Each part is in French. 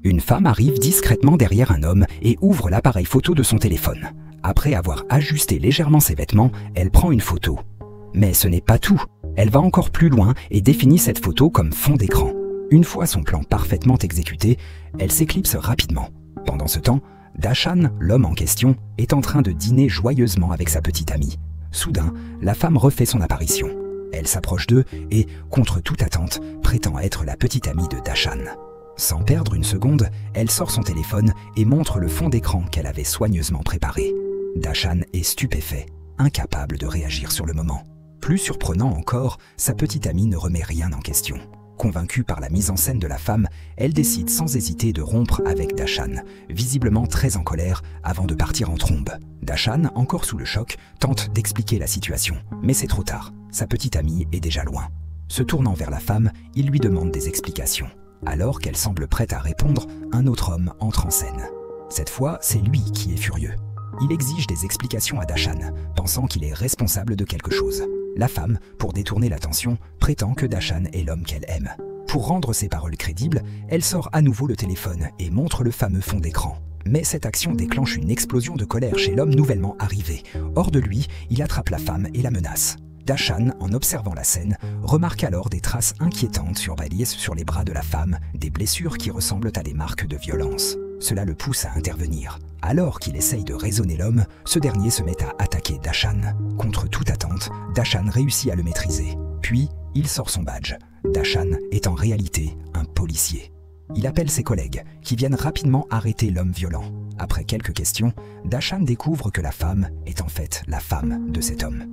Une femme arrive discrètement derrière un homme et ouvre l'appareil photo de son téléphone. Après avoir ajusté légèrement ses vêtements, elle prend une photo. Mais ce n'est pas tout. Elle va encore plus loin et définit cette photo comme fond d'écran. Une fois son plan parfaitement exécuté, elle s'éclipse rapidement. Pendant ce temps, Dashan, l'homme en question, est en train de dîner joyeusement avec sa petite amie. Soudain, la femme refait son apparition. Elle s'approche d'eux et, contre toute attente, prétend être la petite amie de Dashan. Sans perdre une seconde, elle sort son téléphone et montre le fond d'écran qu'elle avait soigneusement préparé. Dashan est stupéfait, incapable de réagir sur le moment. Plus surprenant encore, sa petite amie ne remet rien en question. Convaincue par la mise en scène de la femme, elle décide sans hésiter de rompre avec Dashan, visiblement très en colère, avant de partir en trombe. Dashan, encore sous le choc, tente d'expliquer la situation, mais c'est trop tard. Sa petite amie est déjà loin. Se tournant vers la femme, il lui demande des explications. Alors qu'elle semble prête à répondre, un autre homme entre en scène. Cette fois, c'est lui qui est furieux. Il exige des explications à Dashan, pensant qu'il est responsable de quelque chose. La femme, pour détourner l'attention, prétend que Dashan est l'homme qu'elle aime. Pour rendre ses paroles crédibles, elle sort à nouveau le téléphone et montre le fameux fond d'écran. Mais cette action déclenche une explosion de colère chez l'homme nouvellement arrivé. Hors de lui, il attrape la femme et la menace. Dashan, en observant la scène, remarque alors des traces inquiétantes sur les bras de la femme, des blessures qui ressemblent à des marques de violence. Cela le pousse à intervenir. Alors qu'il essaye de raisonner l'homme, ce dernier se met à attaquer Dashan. Contre toute attente, Dashan réussit à le maîtriser. Puis, il sort son badge. Dashan est en réalité un policier. Il appelle ses collègues, qui viennent rapidement arrêter l'homme violent. Après quelques questions, Dashan découvre que la femme est en fait la femme de cet homme.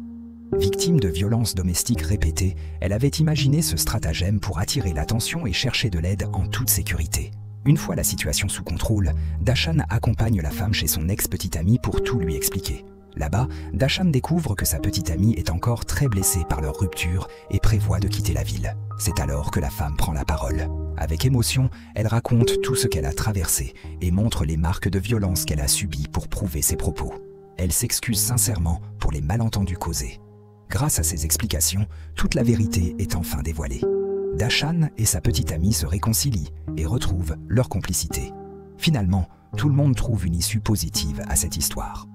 Victime de violences domestiques répétées, elle avait imaginé ce stratagème pour attirer l'attention et chercher de l'aide en toute sécurité. Une fois la situation sous contrôle, Dashan accompagne la femme chez son ex-petite amie pour tout lui expliquer. Là-bas, Dashan découvre que sa petite amie est encore très blessée par leur rupture et prévoit de quitter la ville. C'est alors que la femme prend la parole. Avec émotion, elle raconte tout ce qu'elle a traversé et montre les marques de violence qu'elle a subies pour prouver ses propos. Elle s'excuse sincèrement pour les malentendus causés. Grâce à ces explications, toute la vérité est enfin dévoilée. Dashan et sa petite amie se réconcilient et retrouvent leur complicité. Finalement, tout le monde trouve une issue positive à cette histoire.